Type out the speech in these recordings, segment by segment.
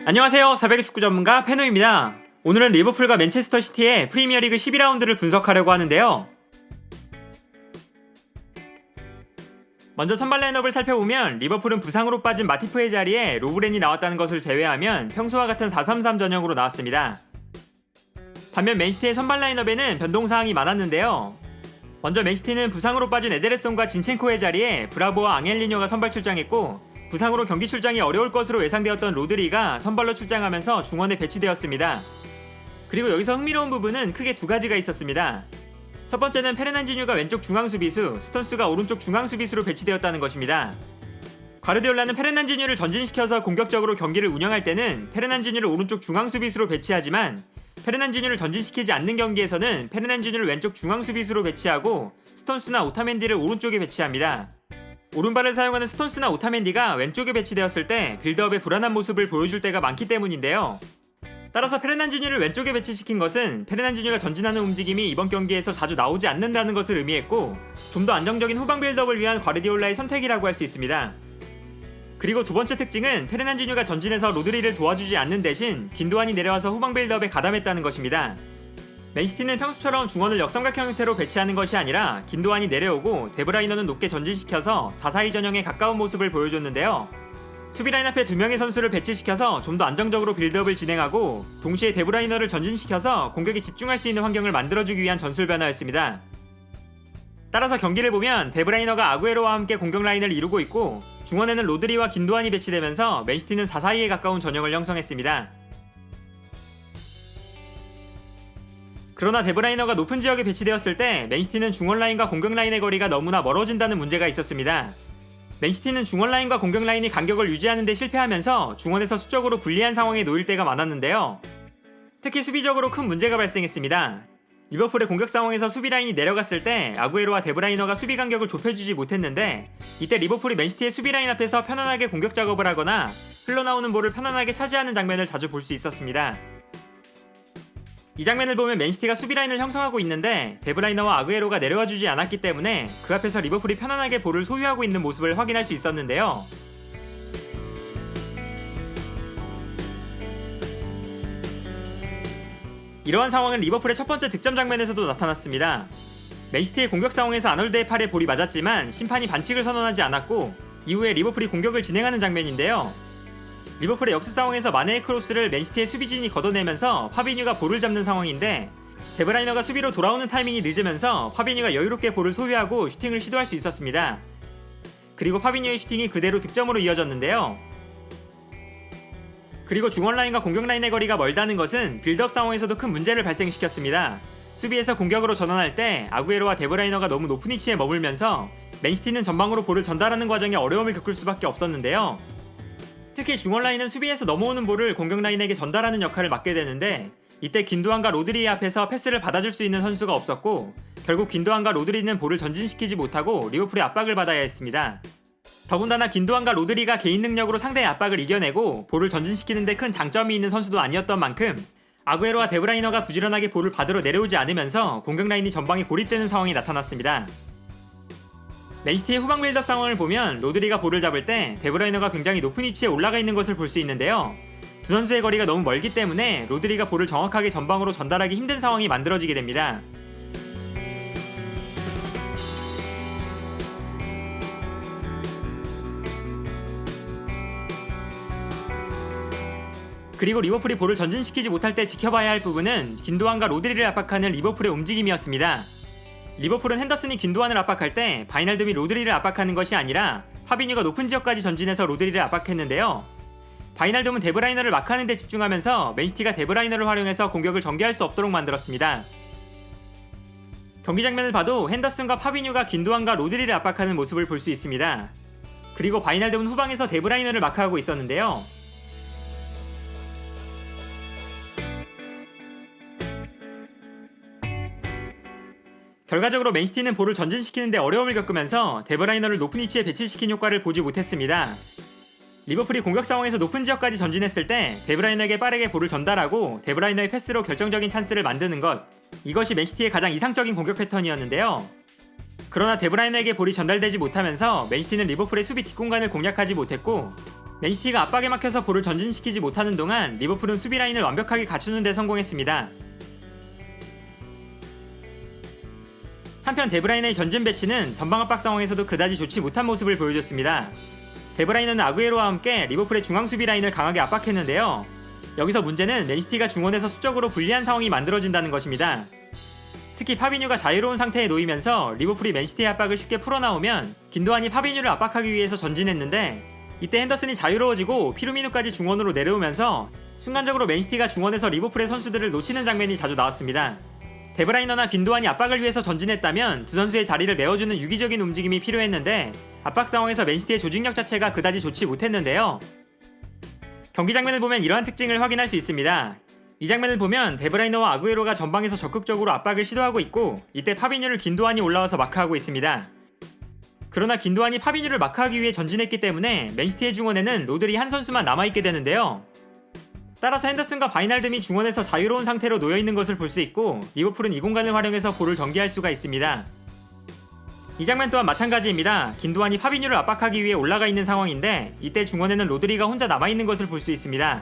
안녕하세요. 400의 축구 전문가 페노입니다. 오늘은 리버풀과 맨체스터 시티의 프리미어리그 12라운드를 분석하려고 하는데요. 먼저 선발 라인업을 살펴보면 리버풀은 부상으로 빠진 마티프의 자리에 로브렌이 나왔다는 것을 제외하면 평소와 같은 4-3-3 전형으로 나왔습니다. 반면 맨시티의 선발 라인업에는 변동사항이 많았는데요. 먼저 맨시티는 부상으로 빠진 에데르송과 진첸코의 자리에 브라보와 앙헬리뇨가 선발 출장했고, 부상으로 경기 출장이 어려울 것으로 예상되었던 로드리가 선발로 출장하면서 중원에 배치되었습니다. 그리고 여기서 흥미로운 부분은 크게 두 가지가 있었습니다. 첫 번째는 페르난지뉴가 왼쪽 중앙 수비수, 스톤스가 오른쪽 중앙 수비수로 배치되었다는 것입니다. 과르디올라는 페르난지뉴를 전진시켜서 공격적으로 경기를 운영할 때는 페르난지뉴를 오른쪽 중앙 수비수로 배치하지만, 페르난지뉴를 전진시키지 않는 경기에서는 페르난지뉴를 왼쪽 중앙 수비수로 배치하고 스톤스나 오타멘디를 오른쪽에 배치합니다. 오른발을 사용하는 스톤스나 오타멘디가 왼쪽에 배치되었을 때 빌드업의 불안한 모습을 보여줄 때가 많기 때문인데요. 따라서 페르난지뉴를 왼쪽에 배치시킨 것은 페르난지뉴가 전진하는 움직임이 이번 경기에서 자주 나오지 않는다는 것을 의미했고, 좀 더 안정적인 후방 빌드업을 위한 과르디올라의 선택이라고 할 수 있습니다. 그리고 두 번째 특징은 페르난지뉴가 전진해서 로드리를 도와주지 않는 대신 긴도안이 내려와서 후방 빌드업에 가담했다는 것입니다. 맨시티는 평소처럼 중원을 역삼각형 형태로 배치하는 것이 아니라 긴도안이 내려오고 데브라이너는 높게 전진시켜서 4-4-2 전형에 가까운 모습을 보여줬는데요. 수비 라인 앞에 두 명의 선수를 배치시켜서 좀 더 안정적으로 빌드업을 진행하고, 동시에 데브라이너를 전진시켜서 공격에 집중할 수 있는 환경을 만들어주기 위한 전술 변화였습니다. 따라서 경기를 보면 데브라이너가 아구에로와 함께 공격 라인을 이루고 있고, 중원에는 로드리와 긴도안이 배치되면서 맨시티는 4-4-2에 가까운 전형을 형성했습니다. 그러나 데브라이너가 높은 지역에 배치되었을 때 맨시티는 중원 라인과 공격 라인의 거리가 너무나 멀어진다는 문제가 있었습니다. 맨시티는 중원 라인과 공격 라인이 간격을 유지하는 데 실패하면서 중원에서 수적으로 불리한 상황에 놓일 때가 많았는데요. 특히 수비적으로 큰 문제가 발생했습니다. 리버풀의 공격 상황에서 수비 라인이 내려갔을 때 아구에로와 데브라이너가 수비 간격을 좁혀주지 못했는데, 이때 리버풀이 맨시티의 수비 라인 앞에서 편안하게 공격 작업을 하거나 흘러나오는 볼을 편안하게 차지하는 장면을 자주 볼 수 있었습니다. 이 장면을 보면 맨시티가 수비 라인을 형성하고 있는데 데브라이너와 아구에로가 내려와주지 않았기 때문에 그 앞에서 리버풀이 편안하게 볼을 소유하고 있는 모습을 확인할 수 있었는데요. 이러한 상황은 리버풀의 첫 번째 득점 장면에서도 나타났습니다. 맨시티의 공격 상황에서 아놀드의 팔에 볼이 맞았지만 심판이 반칙을 선언하지 않았고, 이후에 리버풀이 공격을 진행하는 장면인데요. 리버풀의 역습 상황에서 마네의 크로스를 맨시티의 수비진이 걷어내면서 파비뉴가 볼을 잡는 상황인데, 데브라이너가 수비로 돌아오는 타이밍이 늦으면서 파비뉴가 여유롭게 볼을 소유하고 슈팅을 시도할 수 있었습니다. 그리고 파비뉴의 슈팅이 그대로 득점으로 이어졌는데요. 그리고 중원 라인과 공격 라인의 거리가 멀다는 것은 빌드업 상황에서도 큰 문제를 발생시켰습니다. 수비에서 공격으로 전환할 때 아구에로와 데브라이너가 너무 높은 위치에 머물면서 맨시티는 전방으로 볼을 전달하는 과정에 어려움을 겪을 수밖에 없었는데요. 특히 중원 라인은 수비에서 넘어오는 볼을 공격 라인에게 전달하는 역할을 맡게 되는데, 이때 긴도안과 로드리 앞에서 패스를 받아줄 수 있는 선수가 없었고, 결국 긴도안과 로드리는 볼을 전진시키지 못하고 리버풀의 압박을 받아야 했습니다. 더군다나 긴도안과 로드리가 개인 능력으로 상대의 압박을 이겨내고 볼을 전진시키는 데 큰 장점이 있는 선수도 아니었던 만큼 아구에로와 데브라이너가 부지런하게 볼을 받으러 내려오지 않으면서 공격 라인이 전방에 고립되는 상황이 나타났습니다. 맨시티의 후방 빌드업 상황을 보면 로드리가 볼을 잡을 때 데브라이너가 굉장히 높은 위치에 올라가 있는 것을 볼 수 있는데요. 두 선수의 거리가 너무 멀기 때문에 로드리가 볼을 정확하게 전방으로 전달하기 힘든 상황이 만들어지게 됩니다. 그리고 리버풀이 볼을 전진시키지 못할 때 지켜봐야 할 부분은 긴도안과 로드리를 압박하는 리버풀의 움직임이었습니다. 리버풀은 핸더슨이 긴도안을 압박할 때 바이날둠이 로드리를 압박하는 것이 아니라 파비뉴가 높은 지역까지 전진해서 로드리를 압박했는데요. 바이날둠은 데브라이너를 마크하는 데 집중하면서 맨시티가 데브라이너를 활용해서 공격을 전개할 수 없도록 만들었습니다. 경기 장면을 봐도 핸더슨과 파비뉴가 긴도안과 로드리를 압박하는 모습을 볼 수 있습니다. 그리고 바이날둠은 후방에서 데브라이너를 마크하고 있었는데요. 결과적으로 맨시티는 볼을 전진시키는데 어려움을 겪으면서 데브라이너를 높은 위치에 배치시킨 효과를 보지 못했습니다. 리버풀이 공격 상황에서 높은 지역까지 전진했을 때 데브라이너에게 빠르게 볼을 전달하고 데브라이너의 패스로 결정적인 찬스를 만드는 것, 이것이 맨시티의 가장 이상적인 공격 패턴이었는데요. 그러나 데브라이너에게 볼이 전달되지 못하면서 맨시티는 리버풀의 수비 뒷공간을 공략하지 못했고, 맨시티가 압박에 막혀서 볼을 전진시키지 못하는 동안 리버풀은 수비 라인을 완벽하게 갖추는 데 성공했습니다. 한편 데브라이너의 전진 배치는 전방 압박 상황에서도 그다지 좋지 못한 모습을 보여줬습니다. 데브라이너는 아구에로와 함께 리버풀의 중앙 수비 라인을 강하게 압박했는데요. 여기서 문제는 맨시티가 중원에서 수적으로 불리한 상황이 만들어진다는 것입니다. 특히 파비뉴가 자유로운 상태에 놓이면서 리버풀이 맨시티의 압박을 쉽게 풀어나오면 긴도안이 파비뉴를 압박하기 위해서 전진했는데 이때 핸더슨이 자유로워지고 피르미누까지 중원으로 내려오면서 순간적으로 맨시티가 중원에서 리버풀의 선수들을 놓치는 장면이 자주 나왔습니다. 데브라이너나 긴도안이 압박을 위해서 전진했다면 두 선수의 자리를 메워주는 유기적인 움직임이 필요했는데 압박 상황에서 맨시티의 조직력 자체가 그다지 좋지 못했는데요. 경기 장면을 보면 이러한 특징을 확인할 수 있습니다. 이 장면을 보면 데브라이너와 아구에로가 전방에서 적극적으로 압박을 시도하고 있고 이때 파비뉴를 긴도안이 올라와서 마크하고 있습니다. 그러나 긴도안이 파비뉴를 마크하기 위해 전진했기 때문에 맨시티의 중원에는 로드리 한 선수만 남아있게 되는데요. 따라서 핸더슨과 바이날듬이 중원에서 자유로운 상태로 놓여있는 것을 볼 수 있고 리버풀은 이 공간을 활용해서 볼을 전개할 수가 있습니다. 이 장면 또한 마찬가지입니다. 긴도안이 파비뉴를 압박하기 위해 올라가 있는 상황인데 이때 중원에는 로드리가 혼자 남아있는 것을 볼 수 있습니다.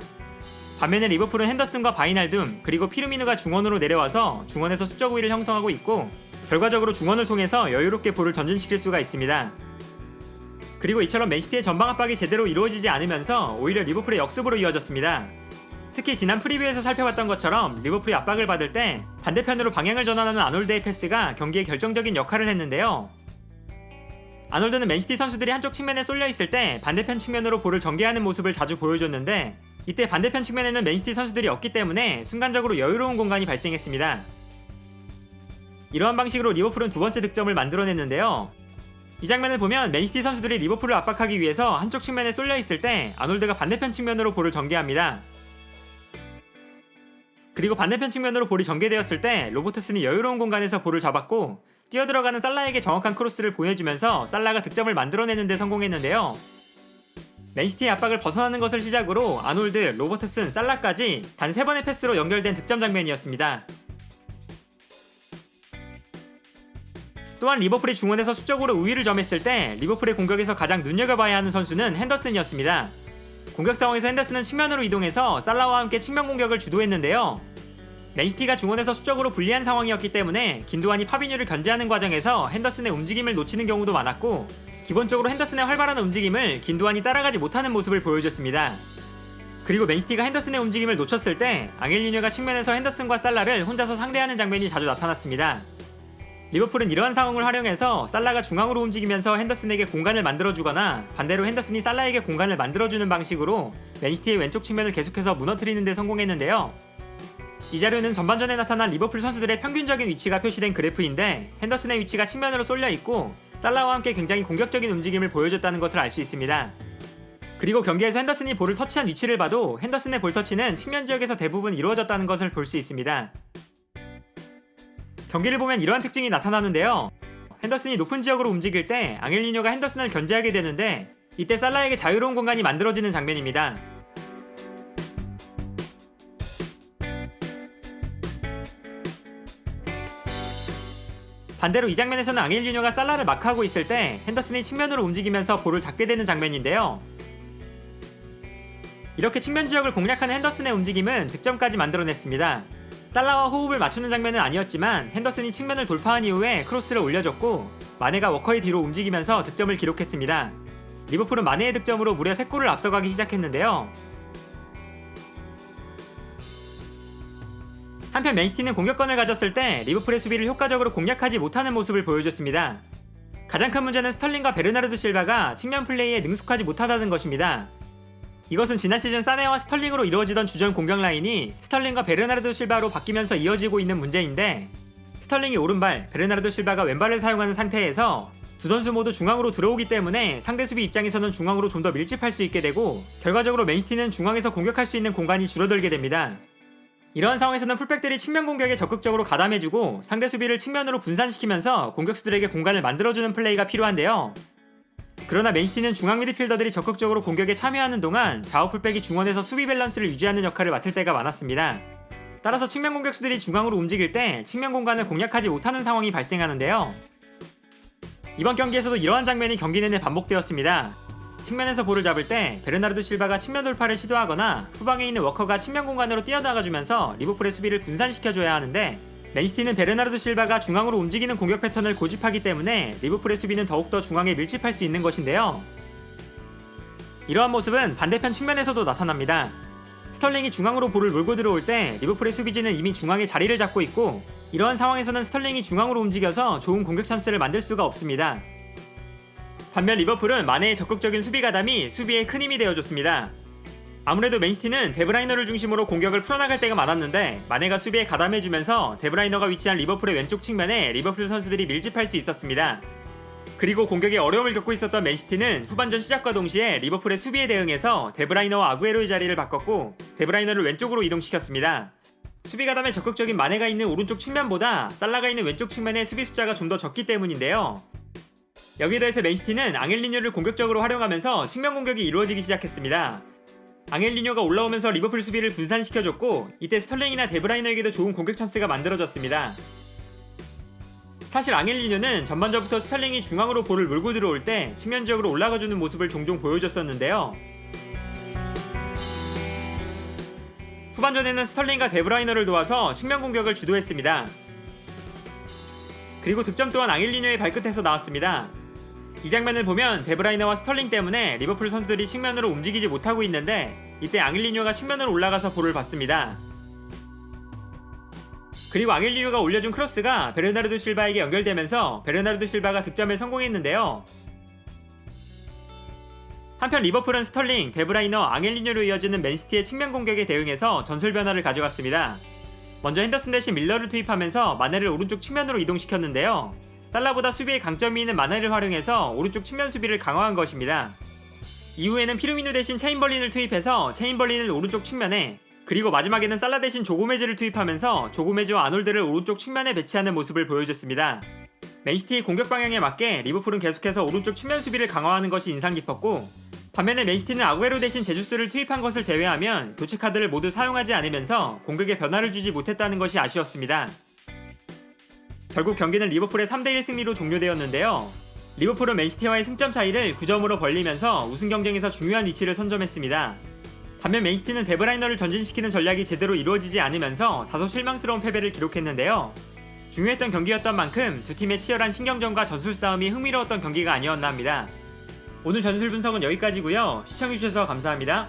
반면에 리버풀은 핸더슨과 바이날둠 그리고 피르미누가 중원으로 내려와서 중원에서 수적 우위를 형성하고 있고 결과적으로 중원을 통해서 여유롭게 볼을 전진시킬 수가 있습니다. 그리고 이처럼 맨시티의 전방 압박이 제대로 이루어지지 않으면서 오히려 리버풀의 역습으로 이어졌습니다. 특히 지난 프리뷰에서 살펴봤던 것처럼 리버풀이 압박을 받을 때 반대편으로 방향을 전환하는 아놀드의 패스가 경기에 결정적인 역할을 했는데요. 아놀드는 맨시티 선수들이 한쪽 측면에 쏠려 있을 때 반대편 측면으로 볼을 전개하는 모습을 자주 보여줬는데 이때 반대편 측면에는 맨시티 선수들이 없기 때문에 순간적으로 여유로운 공간이 발생했습니다. 이러한 방식으로 리버풀은 두 번째 득점을 만들어냈는데요. 이 장면을 보면 맨시티 선수들이 리버풀을 압박하기 위해서 한쪽 측면에 쏠려 있을 때 아놀드가 반대편 측면으로 볼을 전개합니다. 그리고 반대편 측면으로 볼이 전개되었을 때 로버트슨이 여유로운 공간에서 볼을 잡았고 뛰어들어가는 살라에게 정확한 크로스를 보내주면서 살라가 득점을 만들어내는 데 성공했는데요. 맨시티의 압박을 벗어나는 것을 시작으로 아놀드, 로버트슨, 살라까지 단 3번의 패스로 연결된 득점 장면이었습니다. 또한 리버풀이 중원에서 수적으로 우위를 점했을 때 리버풀의 공격에서 가장 눈여겨봐야 하는 선수는 핸더슨이었습니다. 공격 상황에서 핸더슨은 측면으로 이동해서 살라와 함께 측면 공격을 주도했는데요. 맨시티가 중원에서 수적으로 불리한 상황이었기 때문에 긴도안이 파비뉴를 견제하는 과정에서 핸더슨의 움직임을 놓치는 경우도 많았고 기본적으로 핸더슨의 활발한 움직임을 긴도안이 따라가지 못하는 모습을 보여줬습니다. 그리고 맨시티가 핸더슨의 움직임을 놓쳤을 때 앙헬리뉴가 측면에서 핸더슨과 살라를 혼자서 상대하는 장면이 자주 나타났습니다. 리버풀은 이러한 상황을 활용해서 살라가 중앙으로 움직이면서 핸더슨에게 공간을 만들어주거나 반대로 핸더슨이 살라에게 공간을 만들어주는 방식으로 맨시티의 왼쪽 측면을 계속해서 무너뜨리는 데 성공했는데요. 이 자료는 전반전에 나타난 리버풀 선수들의 평균적인 위치가 표시된 그래프인데 핸더슨의 위치가 측면으로 쏠려 있고 살라와 함께 굉장히 공격적인 움직임을 보여줬다는 것을 알 수 있습니다. 그리고 경기에서 핸더슨이 볼을 터치한 위치를 봐도 핸더슨의 볼 터치는 측면 지역에서 대부분 이루어졌다는 것을 볼 수 있습니다. 경기를 보면 이러한 특징이 나타나는데요. 핸더슨이 높은 지역으로 움직일 때 앙헬리뇨가 핸더슨을 견제하게 되는데 이때 살라에게 자유로운 공간이 만들어지는 장면입니다. 반대로 이 장면에서는 앙헬리뇨가 살라를 마크하고 있을 때 핸더슨이 측면으로 움직이면서 볼을 잡게 되는 장면인데요. 이렇게 측면 지역을 공략하는 핸더슨의 움직임은 득점까지 만들어냈습니다. 살라와 호흡을 맞추는 장면은 아니었지만 핸더슨이 측면을 돌파한 이후에 크로스를 올려줬고 마네가 워커의 뒤로 움직이면서 득점을 기록했습니다. 리버풀은 마네의 득점으로 무려 3골을 앞서가기 시작했는데요. 한편 맨시티는 공격권을 가졌을 때 리버풀의 수비를 효과적으로 공략하지 못하는 모습을 보여줬습니다. 가장 큰 문제는 스털링과 베르나르도 실바가 측면 플레이에 능숙하지 못하다는 것입니다. 이것은 지난 시즌 사네와 스털링으로 이루어지던 주전 공격 라인이 스털링과 베르나르도 실바로 바뀌면서 이어지고 있는 문제인데 스털링이 오른발, 베르나르도 실바가 왼발을 사용하는 상태에서 두 선수 모두 중앙으로 들어오기 때문에 상대 수비 입장에서는 중앙으로 좀 더 밀집할 수 있게 되고 결과적으로 맨시티는 중앙에서 공격할 수 있는 공간이 줄어들게 됩니다. 이러한 상황에서는 풀백들이 측면 공격에 적극적으로 가담해주고 상대 수비를 측면으로 분산시키면서 공격수들에게 공간을 만들어주는 플레이가 필요한데요. 그러나 맨시티는 중앙 미드필더들이 적극적으로 공격에 참여하는 동안 좌우 풀백이 중원에서 수비 밸런스를 유지하는 역할을 맡을 때가 많았습니다. 따라서 측면 공격수들이 중앙으로 움직일 때 측면 공간을 공략하지 못하는 상황이 발생하는데요. 이번 경기에서도 이러한 장면이 경기 내내 반복되었습니다. 측면에서 볼을 잡을 때 베르나르도 실바가 측면 돌파를 시도하거나 후방에 있는 워커가 측면 공간으로 뛰어나가주면서 리버풀의 수비를 분산시켜줘야 하는데, 맨시티는 베르나르도 실바가 중앙으로 움직이는 공격 패턴을 고집하기 때문에 리버풀의 수비는 더욱더 중앙에 밀집할 수 있는 것인데요. 이러한 모습은 반대편 측면에서도 나타납니다. 스털링이 중앙으로 볼을 몰고 들어올 때 리버풀의 수비진은 이미 중앙에 자리를 잡고 있고, 이러한 상황에서는 스털링이 중앙으로 움직여서 좋은 공격 찬스를 만들 수가 없습니다. 반면 리버풀은 마네의 적극적인 수비 가담이 수비에 큰 힘이 되어줬습니다. 아무래도 맨시티는 데브라이너를 중심으로 공격을 풀어나갈 때가 많았는데, 마네가 수비에 가담해주면서 데브라이너가 위치한 리버풀의 왼쪽 측면에 리버풀 선수들이 밀집할 수 있었습니다. 그리고 공격에 어려움을 겪고 있었던 맨시티는 후반전 시작과 동시에 리버풀의 수비에 대응해서 데브라이너와 아구에로의 자리를 바꿨고, 데브라이너를 왼쪽으로 이동시켰습니다. 수비 가담에 적극적인 마네가 있는 오른쪽 측면보다 살라가 있는 왼쪽 측면의 수비 숫자가 좀 더 적기 때문인데요. 여기에 더해서 맨시티는 앙헬리뇨를 공격적으로 활용하면서 측면 공격이 이루어지기 시작했습니다. 앙헬리뇨가 올라오면서 리버풀 수비를 분산시켜줬고, 이때 스털링이나 데브라이너에게도 좋은 공격 찬스가 만들어졌습니다. 사실 앙헬리뇨는 전반전부터 스털링이 중앙으로 볼을 몰고 들어올 때 측면 지역으로 올라가주는 모습을 종종 보여줬었는데요. 후반전에는 스털링과 데브라이너를 도와서 측면 공격을 주도했습니다. 그리고 득점 또한 앙헬리뇨의 발끝에서 나왔습니다. 이 장면을 보면 데브라이너와 스털링 때문에 리버풀 선수들이 측면으로 움직이지 못하고 있는데, 이때 앙헬리뇨가 측면으로 올라가서 볼을 받습니다. 그리고 앙헬리뇨가 올려준 크로스가 베르나르도 실바에게 연결되면서 베르나르도 실바가 득점에 성공했는데요. 한편 리버풀은 스털링, 데브라이너, 앙헬리뇨로 이어지는 맨시티의 측면 공격에 대응해서 전술 변화를 가져갔습니다. 먼저 핸더슨 대신 밀러를 투입하면서 마네를 오른쪽 측면으로 이동시켰는데요. 살라보다 수비에 강점이 있는 마네를 활용해서 오른쪽 측면 수비를 강화한 것입니다. 이후에는 피르미누 대신 체인벌린을 투입해서 체인벌린을 오른쪽 측면에, 그리고 마지막에는 살라 대신 조고메즈를 투입하면서 조고메즈와 아놀드를 오른쪽 측면에 배치하는 모습을 보여줬습니다. 맨시티의 공격 방향에 맞게 리버풀은 계속해서 오른쪽 측면 수비를 강화하는 것이 인상 깊었고, 반면에 맨시티는 아구에로 대신 제주스를 투입한 것을 제외하면 교체 카드를 모두 사용하지 않으면서 공격에 변화를 주지 못했다는 것이 아쉬웠습니다. 결국 경기는 리버풀의 3대1 승리로 종료되었는데요. 리버풀은 맨시티와의 승점 차이를 9점으로 벌리면서 우승 경쟁에서 중요한 위치를 선점했습니다. 반면 맨시티는 데브라이너를 전진시키는 전략이 제대로 이루어지지 않으면서 다소 실망스러운 패배를 기록했는데요. 중요했던 경기였던 만큼 두 팀의 치열한 신경전과 전술 싸움이 흥미로웠던 경기가 아니었나 합니다. 오늘 전술 분석은 여기까지고요. 시청해주셔서 감사합니다.